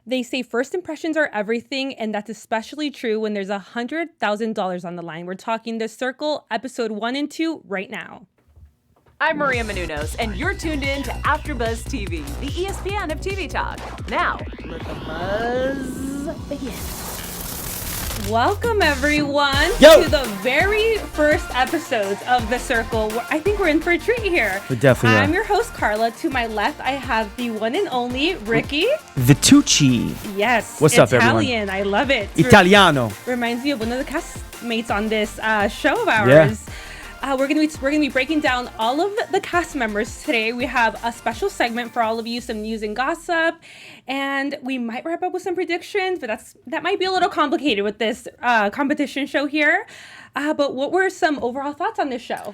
They say first impressions are everything, and that's especially true when there's $100,000 on the line. We're talking The Circle, episode 1 and 2 right now. I'm Maria Menounos, and you're tuned in to AfterBuzz TV, the ESPN of TV talk. Now, let the buzz begin. Welcome, everyone, to the very first episodes of The Circle. I think we're in for a treat here. We definitely I'm your host, Karla. To my left, I have the one and only Ricky. Vitucci. Yes. What's up, everyone? Italian. I love it. Italiano. Reminds me of one of the castmates on this show of ours. We're gonna be breaking down all of the cast members today. We have a special segment for all of you, some news and gossip, and we might wrap up with some predictions, but that might be a little complicated with this competition show here. But what were some overall thoughts on this show?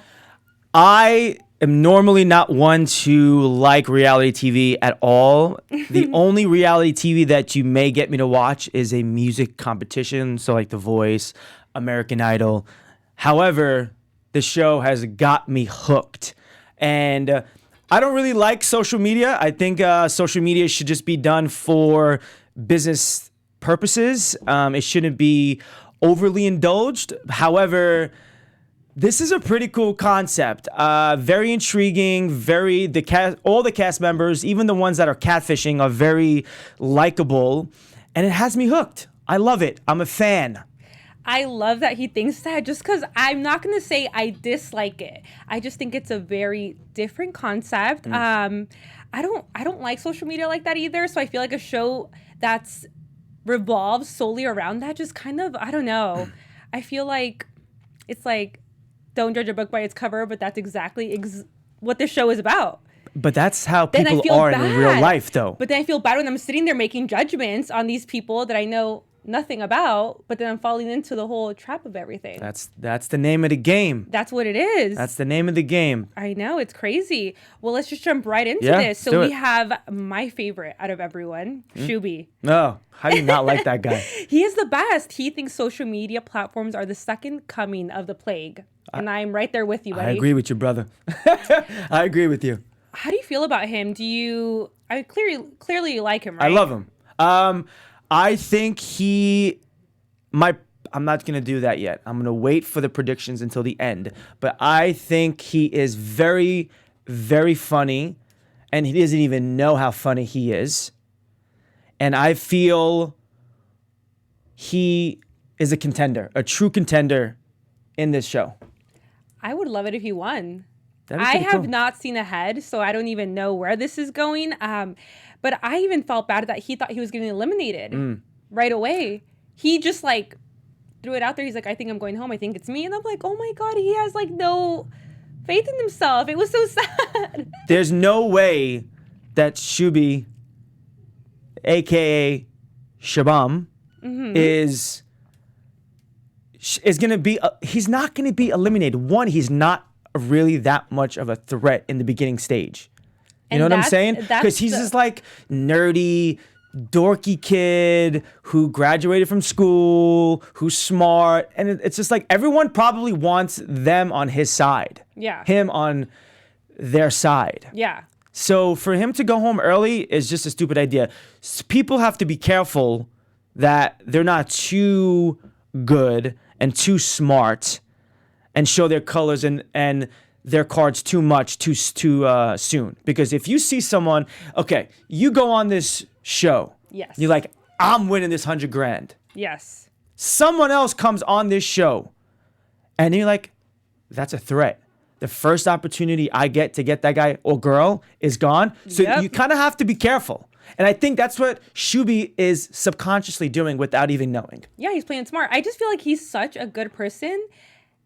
I am normally not one to like reality TV at all. The only reality TV that you may get me to watch is a music competition, so like The Voice, American Idol. However, the show has got me hooked. And I don't really like social media. I think social media should just be done for business purposes. It shouldn't be overly indulged. However, this is a pretty cool concept. Very intriguing. All the cast members, even the ones that are catfishing, are very likable. And it has me hooked. I love it. I'm a fan. I love that he thinks that, just because I'm not going to say I dislike it. I just think it's a very different concept. I don't like social media like that either. So I feel like a show that's revolves solely around that just kind of, I don't know. I feel like it's like, don't judge a book by its cover, but that's exactly what this show is about. But that's how people are in real life, though. But then I feel bad when I'm sitting there making judgments on these people that I know nothing about, but then I'm falling into the whole trap of everything. That's the name of the game. That's what it is. That's the name of the game. I know, it's crazy. Well, let's just jump right into this. So we have my favorite out of everyone, Shuby. Oh, how do you not like that guy? He is the best. He thinks social media platforms are the second coming of the plague. And I'm right there with you, buddy. I agree with you, brother. I agree with you. How do you feel about him? Clearly you like him, right? I love him. I think I'm not going to do that yet. I'm going to wait for the predictions until the end. But I think he is very, very funny. And he doesn't even know how funny he is. And I feel he is a contender, a true contender in this show. I would love it if he won. I have not seen ahead, so I don't even know where this is going. But I even felt bad that he thought he was getting eliminated right away. He just like threw it out there. He's like, I think I'm going home. I think it's me. And I'm like, oh my God, he has like no faith in himself. It was so sad. There's no way that Shuby, a.k.a. Shabam, is going to be, he's not going to be eliminated. One, he's not really that much of a threat in the beginning stage. You know what I'm saying? Because he's this like nerdy, dorky kid who graduated from school, who's smart. And it's just like everyone probably wants them on his side. Yeah. Him on their side. Yeah. So for him to go home early is just a stupid idea. People have to be careful that they're not too good and too smart and show their colors and their cards too much too soon. Because if you see someone, okay, you go on this show. Yes. You're like, I'm winning this $100,000. Yes. Someone else comes on this show and you're like, that's a threat. The first opportunity I get to get that guy or girl is gone. So you kind of have to be careful. And I think that's what Shuby is subconsciously doing without even knowing. Yeah, he's playing smart. I just feel like he's such a good person.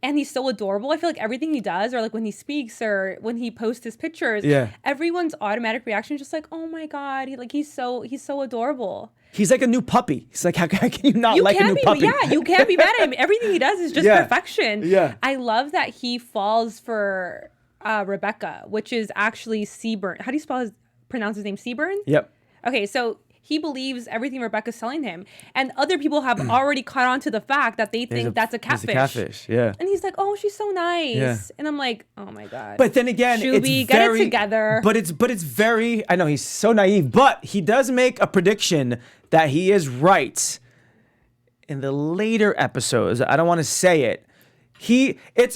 And he's so adorable. I feel like everything he does, or like when he speaks or when he posts his pictures, everyone's automatic reaction is just like, oh my God, he's so adorable. He's like a new puppy. He's like, how can you not like a new puppy? Yeah, you can't be mad at him. Everything he does is just perfection. Yeah. I love that he falls for Rebecca, which is actually Seaburn. How do you pronounce his name? Seaburn? Yep. Okay, so he believes everything Rebecca's telling him. And other people have already caught on to the fact that they think that's a catfish. It's a catfish, yeah. And he's like, oh, she's so nice. Yeah. And I'm like, oh my God. But then again, Shuby, it's get very, it together. But it's very, I know he's so naive, but he does make a prediction that he is right in the later episodes. I don't want to say it.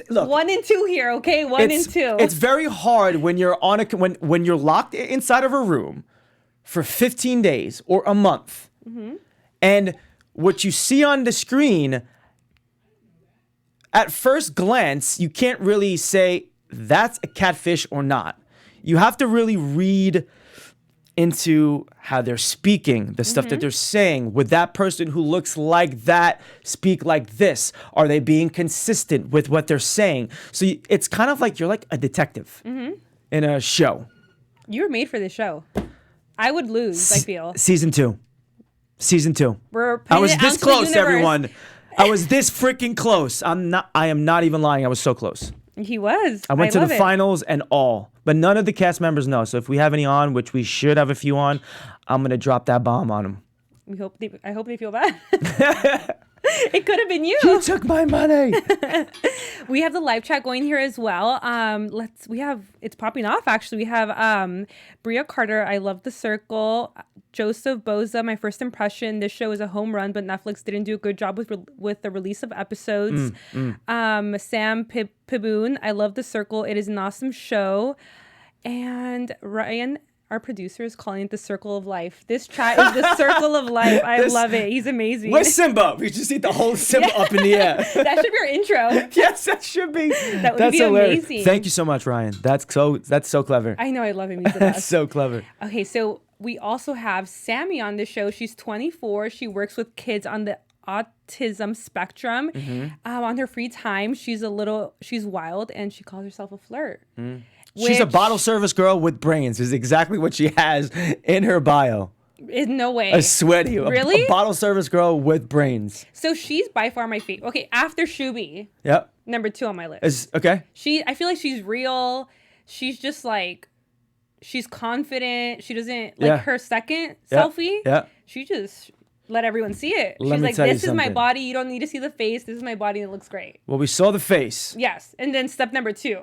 Look 1 and 2 here, okay? 1 and 2. It's very hard when you're when you're locked inside of a room for 15 days or a month, and what you see on the screen, at first glance, you can't really say that's a catfish or not. You have to really read into how they're speaking, the stuff that they're saying. Would that person who looks like that speak like this? Are they being consistent with what they're saying? So it's kind of like you're like a detective in a show. You were made for this show. I would lose, I feel. Season 2. We're I was putting it this out to the close, universe. everyone. I was this freaking close. I am not even lying. I was so close. He was. I went to the love it. finals and all, but none of the cast members know. So if we have any on, which we should have a few on, I'm gonna drop that bomb on them. I hope they feel bad. It could have been you. You took my money. We have the live chat going here as well. It's popping off actually. We have Bria Carter, I love the circle. Joseph Boza, my first impression. This show is a home run, but Netflix didn't do a good job with the release of episodes. Sam Piboon, I love the circle. It is an awesome show. And Ryan, our producer, is calling it the circle of life. This chat is the circle of life. I love it. He's amazing. Where's Simba? We just need the whole Simba up in the air. That should be our intro. Yes, that should be. That would That's be hilarious. amazing. Thank you so much, Ryan. That's so clever. I know, I love him. He's the That's best. so clever. Okay, so we also have Sammy on the show. She's 24. She works with kids on the autism spectrum. On her free time, she's wild, and she calls herself a flirt. She's a bottle service girl with brains is exactly what she has in her bio. No way. I swear to you. Really? A bottle service girl with brains. So she's by far my favorite. Okay, after Shuby, Yep. number 2 on my list. Okay. I feel like she's real. She's just like, she's confident. She doesn't, like her second selfie, she just let everyone see it. She's like, this is my body. You don't need to see the face. This is my body and it looks great. Well, we saw the face. Yes. And then step number 2.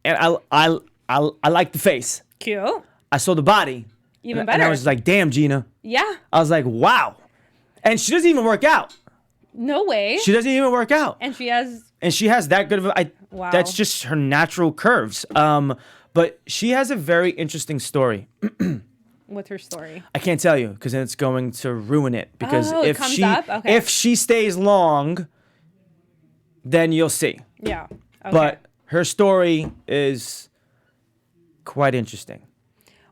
And I like the face. Cute. I saw the body. Even And better. I was like, damn, Gina. Yeah. I was like, wow. And she doesn't even work out. No way. She doesn't even work out. And she has that good of a... Wow. That's just her natural curves. But she has a very interesting story. What's her story? I can't tell you because then it's going to ruin it. Because Oh, it comes up? Okay. if she stays long, then you'll see. Yeah. Okay. But her story is quite interesting.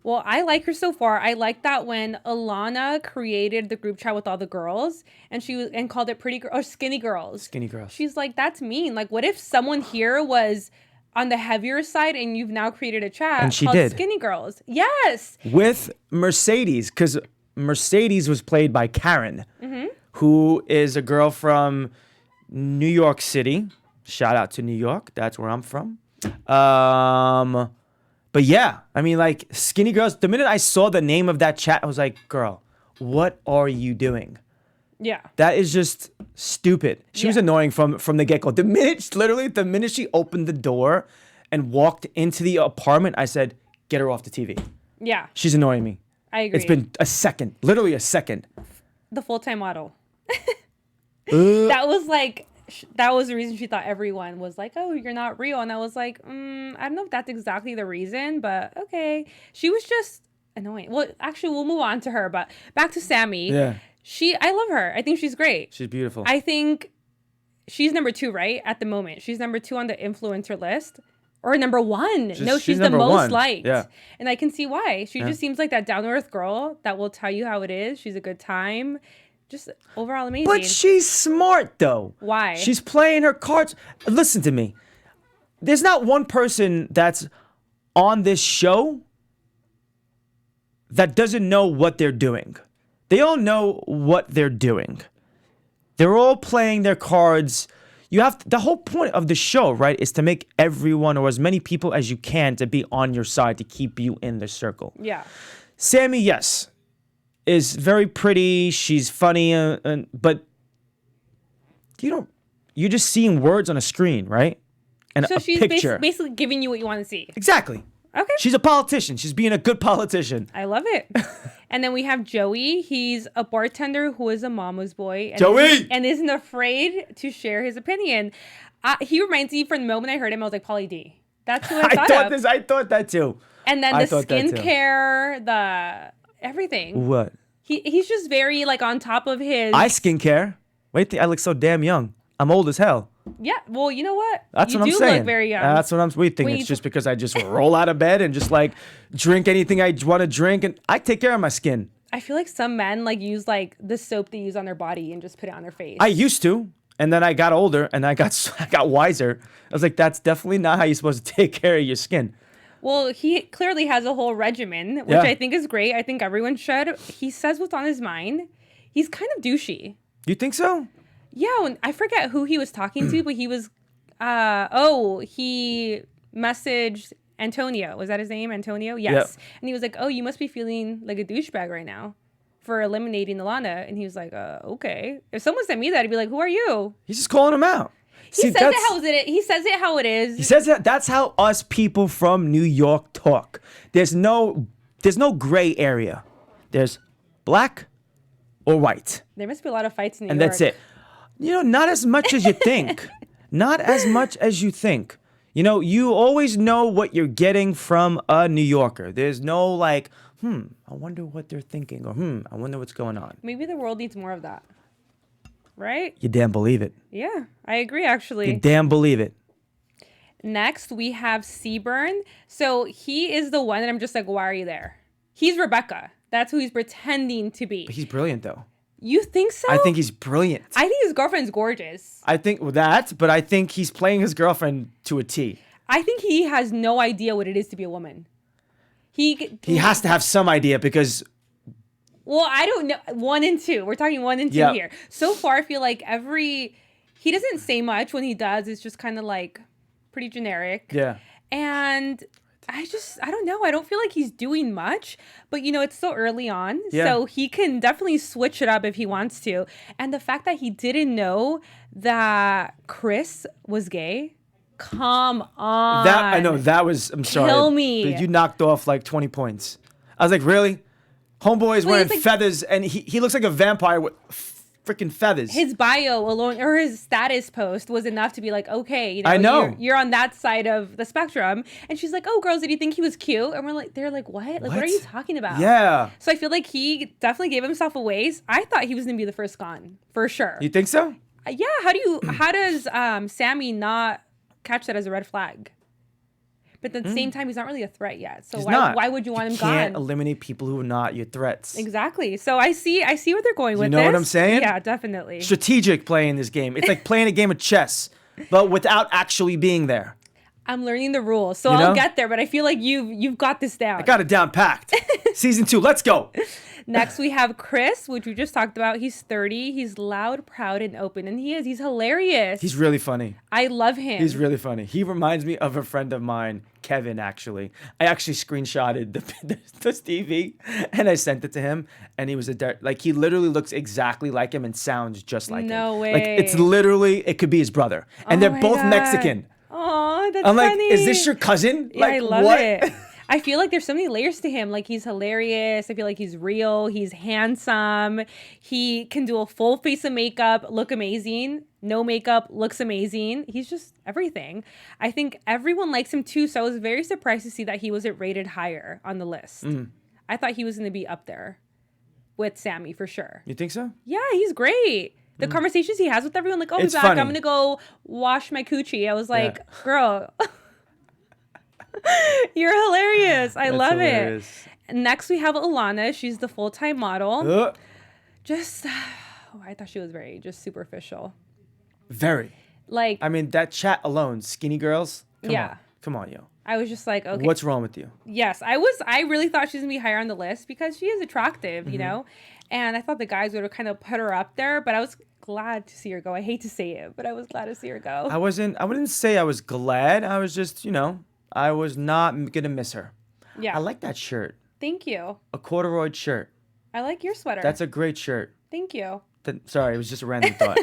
Well, I like her so far. I like that when Alana created the group chat with all the girls and called it skinny girls. Skinny girls. She's like, that's mean. Like, what if someone here was on the heavier side and you've now created a chat And she called did. Skinny Girls? Yes. With Mercedes, because Mercedes was played by Karen, who is a girl from New York City. Shout out to New York. That's where I'm from. But yeah, I mean, like, skinny girls. The minute I saw the name of that chat, I was like, girl, what are you doing? Yeah. That is just stupid. She was annoying from the get-go. The minute she opened the door and walked into the apartment, I said, get her off the TV. Yeah. She's annoying me. I agree. It's been a second, literally a second. The full-time model. That was the reason she thought everyone was like, oh, you're not real. And I was like, I don't know if that's exactly the reason, but okay. She was just annoying. Well, actually, we'll move on to her, but back to Sammy. Yeah. I love her. I think she's great. She's beautiful. I think she's number 2, right? At the moment. She's number 2 on the influencer list. Or number 1. No, she's the number most 1. liked. Yeah. And I can see why. She just seems like that down-to-earth girl that will tell you how it is. She's a good time. Just overall amazing. But she's smart, though. Why? She's playing her cards. Listen to me. There's not one person that's on this show that doesn't know what they're doing. They all know what they're doing. They're all playing their cards. The whole point of the show, right, is to make everyone or as many people as you can to be on your side to keep you in the circle. Yeah. Sammy, yes. is very pretty. She's funny, but you're just seeing words on a screen, right? And So a she's picture. basically giving you what you want to see. Exactly. Okay. She's a politician. She's being a good politician. I love it. And then we have Joey. He's a bartender who is a mama's boy. And Joey! Isn't afraid to share his opinion. He reminds me, from the moment I heard him, I was like, Pauly D. That's who I thought of. I thought that too. And then the skincare, the everything. What? He's just very like on top of his. I skincare. Wait, I look so damn young. I'm old as hell. Yeah, well, you know what? That's you what I'm do saying. Look very young. That's what I'm. We think it's just because I just roll out of bed and just like drink anything I want to drink, and I take care of my skin. I feel like some men like use like the soap they use on their body and just put it on their face. I used to, and then I got older and I got wiser. I was like, that's definitely not how you're supposed to take care of your skin. Well, he clearly has a whole regimen, which I think is great. I think everyone should. He says what's on his mind. He's kind of douchey. You think so? Yeah, I forget who he was talking to, but he was, he messaged Antonio. Was that his name? Antonio? Yes. Yep. And he was like, oh, you must be feeling like a douchebag right now for eliminating Alana. And he was like, okay. If someone sent me that, I'd be like, who are you? He's just calling him out. He says it how it is. He says that that's how us people from New York talk. There's no gray area. There's black or white. There must be a lot of fights in New York. And that's it. Not as much as you think. Not as much as you think. You always know what you're getting from a New Yorker. There's no like, I wonder what they're thinking, or I wonder what's going on. Maybe the world needs more of that. Right? You damn believe it. Yeah, I agree, actually. You damn believe it. Next, we have Seaburn. So he is the one that I'm just like, why are you there? He's Rebecca. That's who he's pretending to be. But he's brilliant, though. You think so? I think he's brilliant. I think his girlfriend's gorgeous. I think that, but I think he's playing his girlfriend to a T. I think he has no idea what it is to be a woman. He has to have some idea because... Well, I don't know. 1 and 2. We're talking 1 and 2 here. So far, I feel like he doesn't say much. When he does, it's just kind of like pretty generic. Yeah. And I don't know. I don't feel like he's doing much, but it's so early on. Yeah. So he can definitely switch it up if he wants to. And the fact that he didn't know that Chris was gay. Come on. I know that was, I'm sorry. Kill me. You knocked off like 20 points. I was like, really? Homeboy is wearing feathers and he looks like a vampire with freaking feathers. His bio alone or his status post was enough to be like, okay, I know. You're on that side of the spectrum. And she's like, oh, girls, did you think he was cute? And they're like, what? Like, what are you talking about? Yeah. So I feel like he definitely gave himself a waste. I thought he was going to be the first gone for sure. You think so? Yeah. How does Sammy not catch that as a red flag? But at the same time, he's not really a threat yet. So why would you want him gone? You can't eliminate people who are not your threats. Exactly. So I see where they're going with this. You know what I'm saying? Yeah, definitely. Strategic playing this game. It's like playing a game of chess, but without actually being there. I'm learning the rules, so I'll get there. But I feel like you've got this down. I got it down packed. Season 2, let's go. Next, we have Chris, which we just talked about. He's 30. He's loud, proud, and open. And he's hilarious. He's really funny. I love him. He's really funny. He reminds me of a friend of mine, Keven, actually. I actually screenshotted the Stevie, and I sent it to him. And he was he literally looks exactly like him and sounds just like him. No way. Like, it's literally, it could be his brother. And they're both God. Mexican. Oh, that's I'm like, funny. is this your cousin? Yeah, Like, I love what? it. I feel like there's so many layers to him. Like, he's hilarious. I feel like he's real. He's handsome. He can do a full face of makeup, look amazing. No makeup, looks amazing. He's just everything. I think everyone likes him too. So I was very surprised to see that he wasn't rated higher on the list. I thought he was going to be up there with Sammy for sure. You think so? Yeah, he's great. The conversations he has with everyone, like, oh, It's Zach, funny. I'm going to go wash my coochie. I was like, girl, you're hilarious. I love hilarious. it. Next, we have Alana. She's the full-time model. I thought she was very just superficial. Very. Like, I mean, that chat alone, skinny girls. Come on, yo. I was just like, okay. What's wrong with you? Yes, I really thought she was gonna be higher on the list because she is attractive, you know? And I thought the guys would have kind of put her up there, but I was glad to see her go. I hate to say it, but I was glad to see her go. I wouldn't say I was glad. I was just, I was not gonna miss her. Yeah. I like that shirt. Thank you. A corduroy shirt. I like your sweater. That's a great shirt. Thank you. Sorry, it was just a random thought.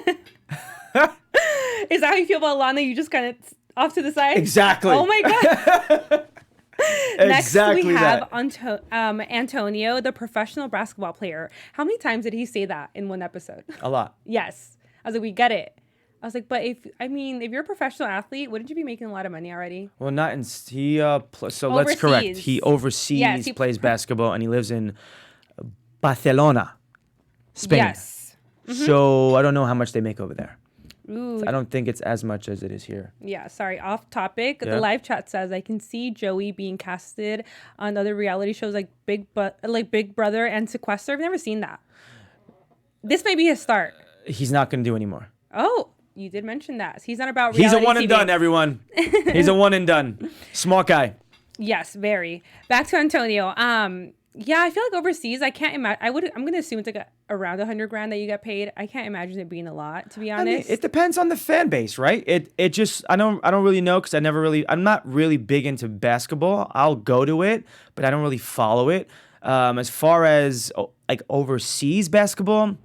Is that how you feel about Alana? You just kind of off to the side? Exactly. Oh my God. Next, Exactly we have that. Antonio, the professional basketball player. How many times did he say that in one episode? A lot. Yes. I was like, we get it. I was like, but if you're a professional athlete, wouldn't you be making a lot of money already? Well, not in let's correct. He overseas, Yes, plays basketball, and he lives in Barcelona, Spain. Yes. So I don't know how much they make over there. Ooh. I don't think it's as much as it is here. Yeah, sorry, off topic. Yeah. The live chat says I can see Joey being casted on other reality shows like Big Brother and Sequester. I've never seen that. This may be his start. He's not going to do anymore. Oh, you did mention that. He's not about He's reality a one and TV. done, everyone. He's a one and done. Smart guy. Yes, very. Back to Antonio. Yeah, I feel like overseas, I can't imagine. I'm gonna assume it's like around $100,000 that you get paid. I can't imagine it being a lot, to be honest. I mean, it depends on the fan base, right? It just I don't really know because I'm not really big into basketball. I'll go to it, but I don't really follow it. As far as like overseas basketball,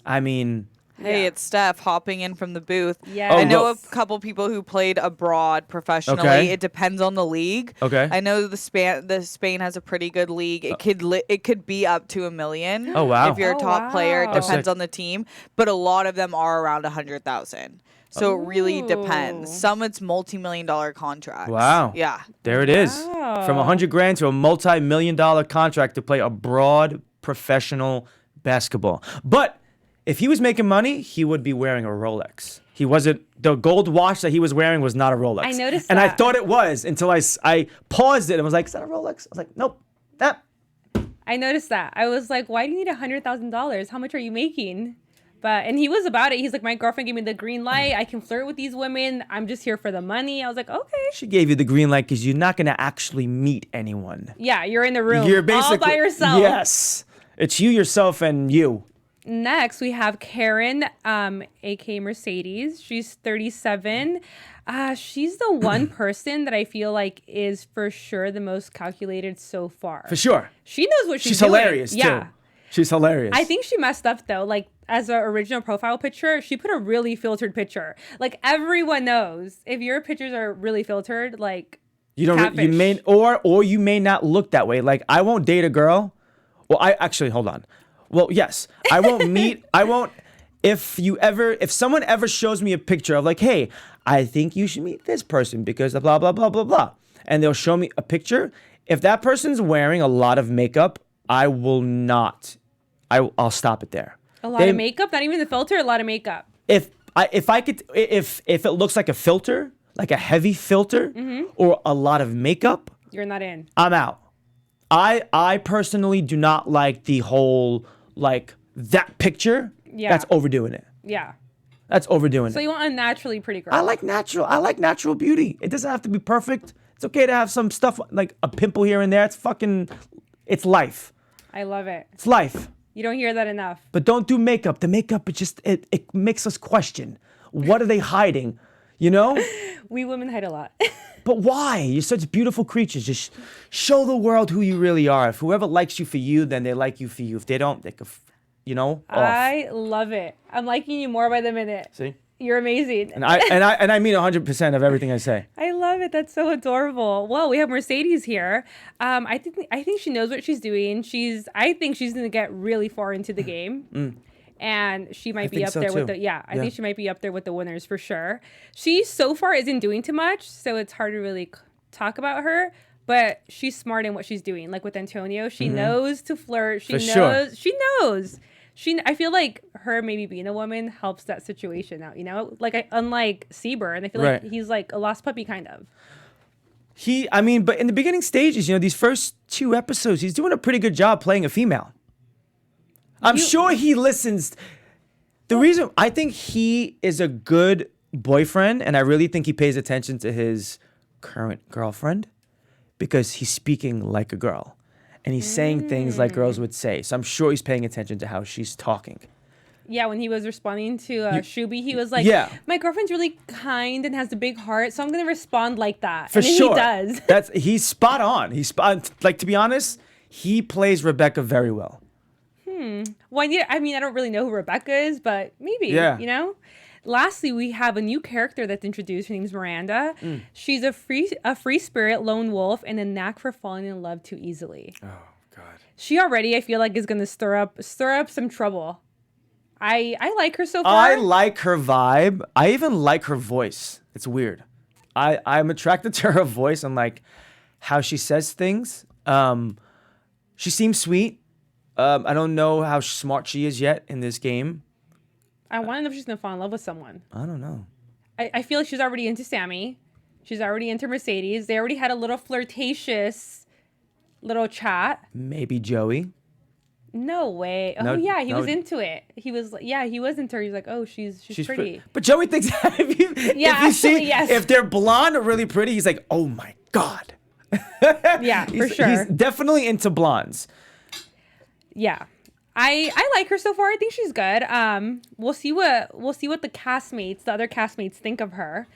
I mean. Hey, it's Steph hopping in from the booth. Yeah. I know a couple people who played abroad professionally. Okay. It depends on the league. Okay. I know the Spain has a pretty good league. It could be up to $1 million. Oh, wow. If you're a top player, it wow. depends sick. on the team. But a lot of them are around 100,000. So it really depends. Ooh. Some it's multi-million-dollar contracts. Wow. Yeah. There it is. Wow. From $100,000 to a multi-million-dollar contract to play abroad professional basketball. But if he was making money, he would be wearing a Rolex. He wasn't. The gold watch that he was wearing was not a Rolex. I noticed and I that. thought it was until I paused it and was like, is that a Rolex? I was like, nope. That. I noticed that. I was like, why do you need $100,000? How much are you making? And he was about it. He's like, my girlfriend gave me the green light. I can flirt with these women. I'm just here for the money. I was like, okay. She gave you the green light because you're not going to actually meet anyone. Yeah, you're in the room You're basically all by yourself. Yes. It's you, yourself, and you. Next, we have Karen, aka Mercedes. She's 37. She's the one person that I feel like is for sure the most calculated so far. For sure. She knows what she's She's doing. hilarious, Yeah. too. She's hilarious. I think she messed up though. Like as an original profile picture, she put a really filtered picture. Like everyone knows if your pictures are really filtered, like you don't. You catfish. may or you may not look that way. Like I won't date a girl. Well, I actually hold on. Well, yes, I won't meet. I won't. If someone ever shows me a picture of like, hey, I think you should meet this person because of blah blah blah blah blah, and they'll show me a picture. If that person's wearing a lot of makeup, I will not. I'll stop it there. A lot of makeup, not even the filter. A lot of makeup. If it looks like a filter, like a heavy filter, or a lot of makeup, You're not in. I'm out. I personally do not like the whole like that picture. Yeah. That's overdoing it. Yeah. That's overdoing So it. you want a naturally pretty girl. I like natural beauty. It doesn't have to be perfect. It's okay to have some stuff like a pimple here and there. It's life. I love it. It's life. You don't hear that enough. But don't do makeup. The makeup, it makes us question. What are they hiding? You know? We women hide a lot. But why? You're such beautiful creatures. Just show the world who you really are. If whoever likes you for you, then they like you for you. If they don't, they could, off. I love it. I'm liking you more by the minute. See? You're amazing. And I mean 100% of everything I say. I love it. That's so adorable. Well, we have Mercedes here. I think she knows what she's doing. I think she's gonna get really far into the game. And she might be think up so there with too. I think she might be up there with the winners for sure. She so far isn't doing too much, so it's hard to really talk about her. But she's smart in what she's doing. Like with Antonio, she knows to flirt. She knows. She knows. I feel like her maybe being a woman helps that situation out. You know, like unlike Seaburn, I feel like he's like a lost puppy kind of. But in the beginning stages, these first 2 episodes, he's doing a pretty good job playing a female. I'm sure he listens. The reason I think he is a good boyfriend, and I really think he pays attention to his current girlfriend, because he's speaking like a girl, and he's saying things like girls would say. So I'm sure he's paying attention to how she's talking. Yeah, when he was responding to Shuby, he was like, my girlfriend's really kind and has a big heart, so I'm going to respond like that. For sure. He does. He's spot on. To be honest, he plays Rebecca very well. Well, I mean, I don't really know who Rebecca is, but maybe, you know? Lastly, we have a new character that's introduced. Her name's Miranda. She's a free spirit, lone wolf, and a knack for falling in love too easily. Oh, God. She already, I feel like, is going to stir up some trouble. I like her so far. I like her vibe. I even like her voice. It's weird. I'm attracted to her voice and like how she says things. She seems sweet. I don't know how smart she is yet in this game. I want to know if she's going to fall in love with someone. I don't know. I feel like she's already into Sammy. She's already into Mercedes. They already had a little flirtatious little chat. Maybe Joey. No way. Oh, yeah, he was into it. He was into her. He's like, oh, she's pretty. But Joey thinks if they're blonde or really pretty, he's like, oh my God. Yeah, for sure. He's definitely into blondes. Yeah. I like her so far. I think she's good. We'll see what the other castmates think of her.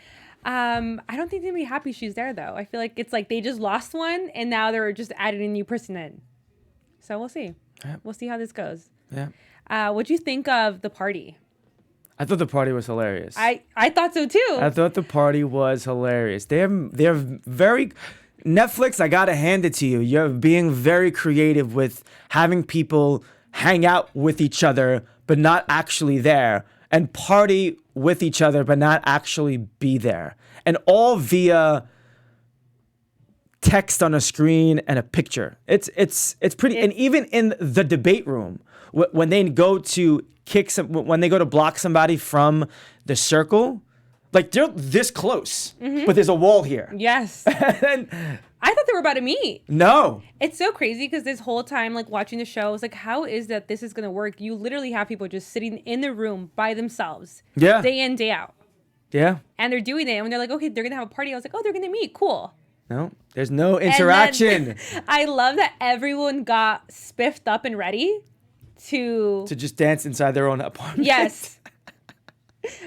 I don't think they'd be happy she's there though. I feel like it's like they just lost one and now they're just adding a new person in. So we'll see. Yeah. We'll see how this goes. Yeah. What'd you think of the party? I thought the party was hilarious. I thought so too. I thought the party was hilarious. They're very Netflix. I gotta hand it to you. You're being very creative with having people hang out with each other, but not actually there, and party with each other, but not actually be there. And all via text on a screen and a picture. It's pretty. And even in the debate room, when they go to when they go to block somebody from the circle, like they're this close, but there's a wall here. Yes. And I thought they were about to meet. No. It's so crazy because this whole time, like watching the show, I was like, how is that this is going to work? You literally have people just sitting in the room by themselves. Yeah. Day in, day out. Yeah. And they're doing it. And when they're like, okay, they're going to have a party. I was like, oh, they're going to meet. Cool. No, there's no interaction. I love that everyone got spiffed up and ready to just dance inside their own apartment. Yes.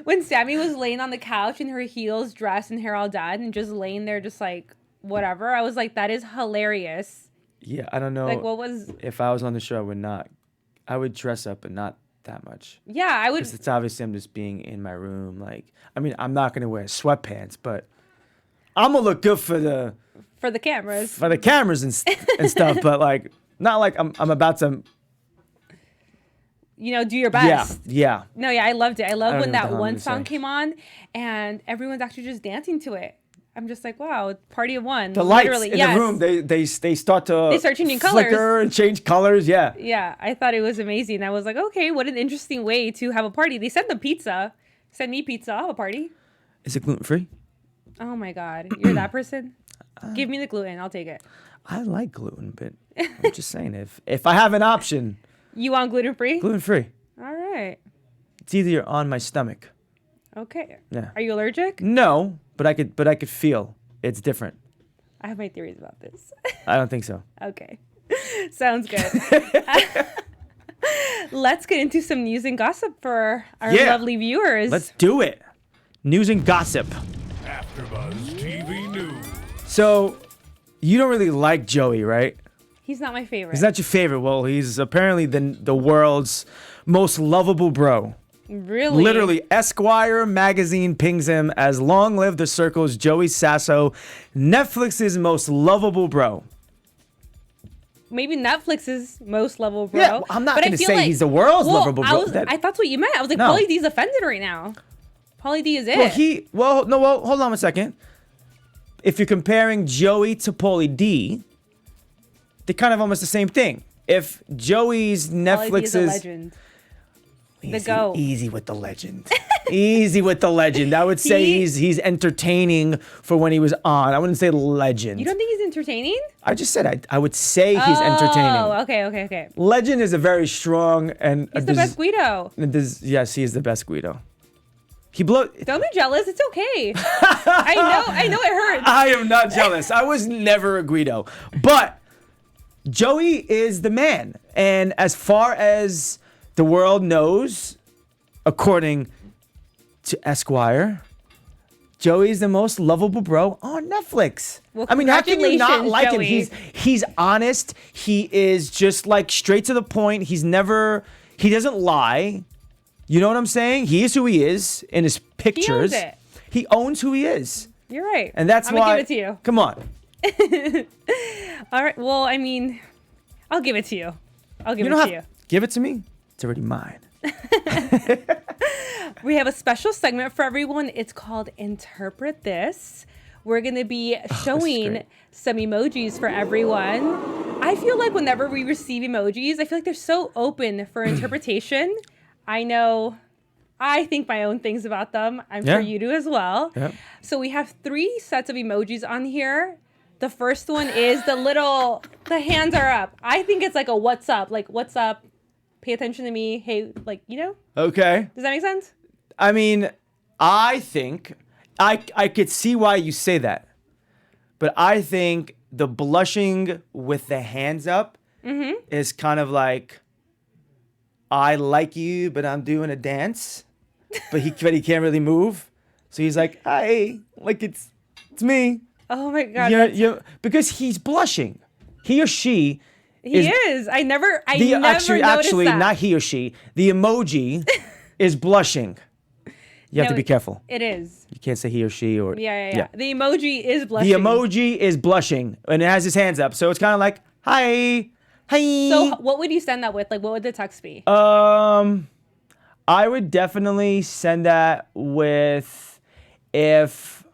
When Sammy was laying on the couch in her heels, dress, and hair all done, and just laying there just like, whatever. I was like, that is hilarious. Yeah, I don't know. Like, what was... If I was on the show, I would dress up, but not that much. Yeah, I would... Because it's obviously I'm just being in my room. Like, I mean, I'm not going to wear sweatpants, but I'm going to look good for the... For the cameras. For the cameras and stuff, but like, not like I'm about to... You know, do your best. Yeah. No, yeah, I loved it. I love when that one song came on and everyone's actually just dancing to it. I'm just like, wow, party of one. The lights in the room, they start changing flicker colors and change colors. Yeah. Yeah, I thought it was amazing. I was like, okay, what an interesting way to have a party. They sent the pizza. Send me pizza. I'll have a party. Is it gluten-free? Oh my God. You're that person? Give me the gluten. I'll take it. I like gluten, but I'm just saying, if I have an option. You want gluten-free? Gluten-free. All right. It's easier on my stomach. Okay. Yeah. Are you allergic? No, but I could feel it's different. I have my theories about this. I don't think so. Okay. Sounds good. Let's get into some news and gossip for our lovely viewers. Let's do it. News and gossip. AfterBuzz TV News. So, you don't really like Joey, right? He's not my favorite. He's not your favorite. Well, he's apparently the world's most lovable bro. Really? Literally, Esquire magazine pings him as long live the circle's Joey Sasso, Netflix's most lovable bro. Maybe Netflix's most lovable bro. Yeah, well, I'm not going to say like, he's the world's lovable bro. I thought that's what you meant. I was like, no. Pauly D's offended right now. Pauly D is it. Well, hold on a second. If you're comparing Joey to Pauly D, they're kind of almost the same thing. If Joey's Netflix's... Pauly D is a legend. The GOAT. Easy with the legend. Easy with the legend. I would say he's entertaining for when he was on. I wouldn't say legend. You don't think he's entertaining? I just said I would say he's entertaining. Oh, okay. Legend is a very strong and... He's the best Guido. Yes, he is the best Guido. Don't be jealous. It's okay. I know it hurts. I am not jealous. I was never a Guido. But Joey is the man. And as far as the world knows, according to Esquire, Joey's the most lovable bro on Netflix. Well, I mean, how can you not congratulations, like him? Joey. He's honest. He is just like straight to the point. He doesn't lie. You know what I'm saying? He is who he is in his pictures. it. He owns who he is. You're right. And that's I'm why. gonna give it to you. Come on. All right. Well, I mean, I'll give it to you. I'll give You it don't to have you. give it to me. It's already mine. We have a special segment for everyone. It's called Interpret This. We're going to be showing great. some emojis for everyone. I feel like whenever we receive emojis, I feel like they're so open for interpretation. I think my own things about them. I'm Yeah. sure you do as well. Yeah. So we have 3 sets of emojis on here. The first one is the hands are up. I think it's like a what's up, like what's up, pay attention to me. Hey, like, Okay. does that make sense? I mean, I think I could see why you say that, but I think the blushing with the hands up is kind of like, I like you, but I'm doing a dance, but he can't really move, so he's like, hi, like it's me. Oh my God. Because he's blushing. He or she He is. I never actually noticed that. not he or she. The emoji is blushing. You have No, to be careful. It is. You can't say he or she or Yeah. The emoji is blushing. The emoji is blushing and it has his hands up, so it's kind of like hi. So what would you send that with? Like, what would the text be? I would definitely send that with if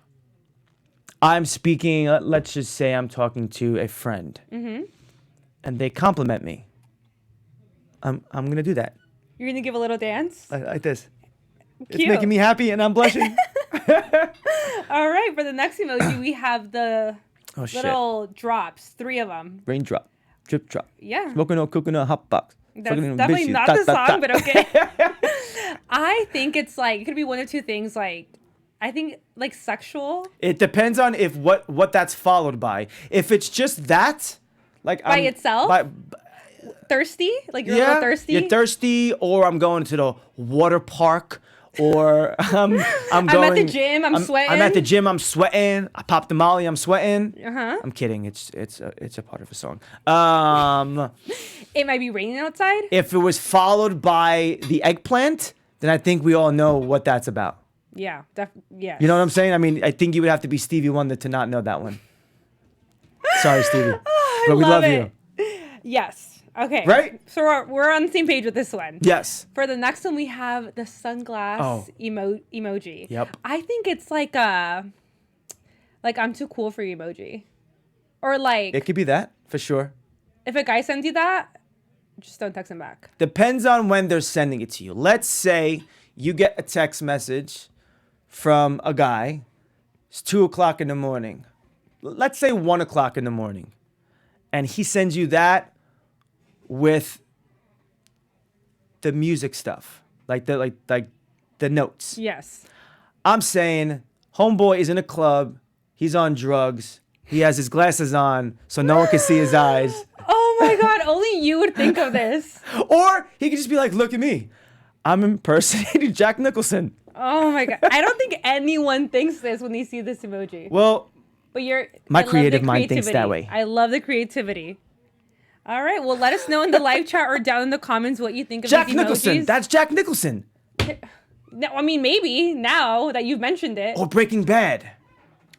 I'm speaking. Let's just say I'm talking to a friend, and they compliment me. I'm gonna do that You're gonna give a little dance. like this. It's Cute. making me happy, and I'm blushing. All right. For the next emoji, we have the Oh shit! little drops. 3 of them. Raindrop, drip drop. Yeah. Smoking on cooking on hot box. That's Fucking definitely bitches. not Ta, the ta, ta. song, but okay. I think it's like it could be one of 2 things. Like, I think like sexual It depends on if what that's followed by. If it's just that, like by itself. Thirsty, like you're a little thirsty. You're thirsty, or I'm going to the water park, or I'm going. at the gym, I'm sweating. I'm at the gym, I'm sweating. I popped the Molly, I'm sweating. Uh-huh. I'm kidding. It's a part of a song. It might be raining outside. If it was followed by the eggplant, then I think we all know what that's about. Yeah. Yeah. You know what I'm saying? I mean, I think you would have to be Stevie Wonder to not know that one. Sorry, Stevie, but we love it. you. Yes. Okay. Right? So we're on the same page with this one. Yes. For the next one, we have the sunglass Oh. emoji. Yep. I think it's like I'm too cool for you emoji. Or like, It could be that for sure. if a guy sends you that, just don't text him back. Depends on when they're sending it to you. Let's say you get a text message from a guy. It's 2:00 in the morning. Let's say 1:00 in the morning, and he sends you that with the music stuff, like the notes. Yes. I'm saying, homeboy is in a club. He's on drugs. He has his glasses on, so no one can see his eyes. Oh my God, only you would think of this. Or he could just be like, look at me. I'm impersonating Jack Nicholson. Oh my God. I don't think anyone thinks this when they see this emoji. Well, But My I love creative the mind thinks that creativity. way. I love the creativity. All right. Well, let us know in the live chat or down in the comments what you think of Jack these Nicholson. emojis. That's Jack Nicholson. No, I mean, maybe now that you've mentioned it. Or Breaking Bad.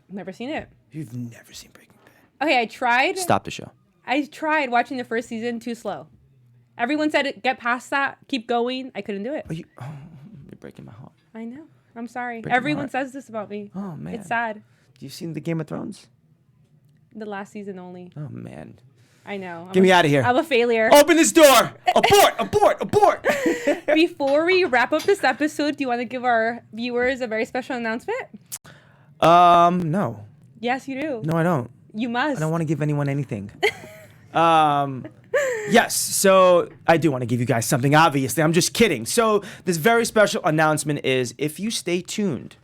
Never seen it. You've never seen Breaking Bad. Okay, I tried. Stop the show. I tried watching the first season too slow. Everyone said get past that, keep going. I couldn't do it. You're breaking my heart. I know. I'm sorry. Breaking my Everyone heart. says this about me. Oh, man. It's sad. You seen the Game of Thrones? The last season only. Oh, man. I know. Get me out of here. I'm a failure. Open this door. Abort, abort, abort. Before we wrap up this episode, do you want to give our viewers a very special announcement? No. Yes, you do. No, I don't. You must. I don't want to give anyone anything. Yes, so I do want to give you guys something, obviously. I'm just kidding. So this very special announcement is if you stay tuned,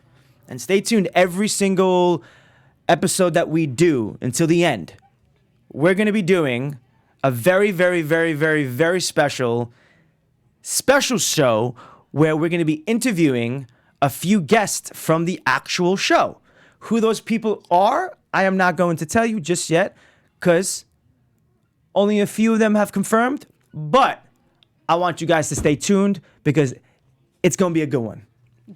and stay tuned every single episode that we do until the end, we're going to be doing a very, very, very, very, very special show where we're going to be interviewing a few guests from the actual show. Who those people are, I am not going to tell you just yet, because only a few of them have confirmed. But I want you guys to stay tuned because it's going to be a good one.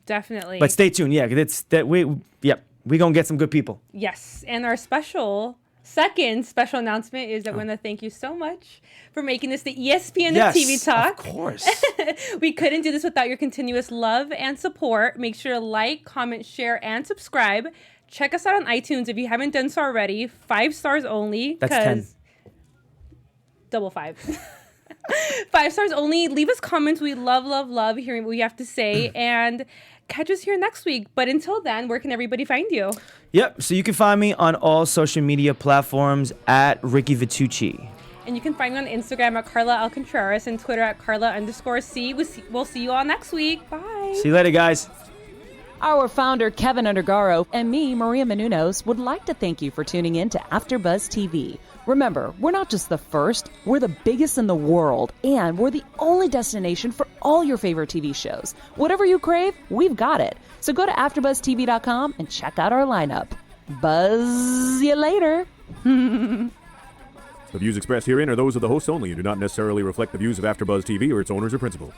Definitely. But stay tuned. Yeah, we're going to get some good people. Yes. And our second special announcement is that we want to thank you so much for making this the ESPN of TV Talk. Of course. We couldn't do this without your continuous love and support. Make sure to like, comment, share, and subscribe. Check us out on iTunes if you haven't done so already. 5 stars only. That's 10. Double 5. 5 stars only. Leave us comments. We love hearing what you have to say. And catch us here next week. But until then, where can everybody find you? Yep. So you can find me on all social media platforms at Ricky Vitucci. And you can find me on Instagram at Karla Contreras and Twitter at Karla_C. We'll see you all next week. Bye. See you later, guys. Our founder, Keven Undergaro, and me, Maria Menounos, would like to thank you for tuning in to AfterBuzz TV. Remember, we're not just the first, we're the biggest in the world, and we're the only destination for all your favorite TV shows. Whatever you crave, we've got it. So go to AfterBuzzTV.com and check out our lineup. Buzz you later. The views expressed herein are those of the hosts only and do not necessarily reflect the views of AfterBuzz TV or its owners or principals.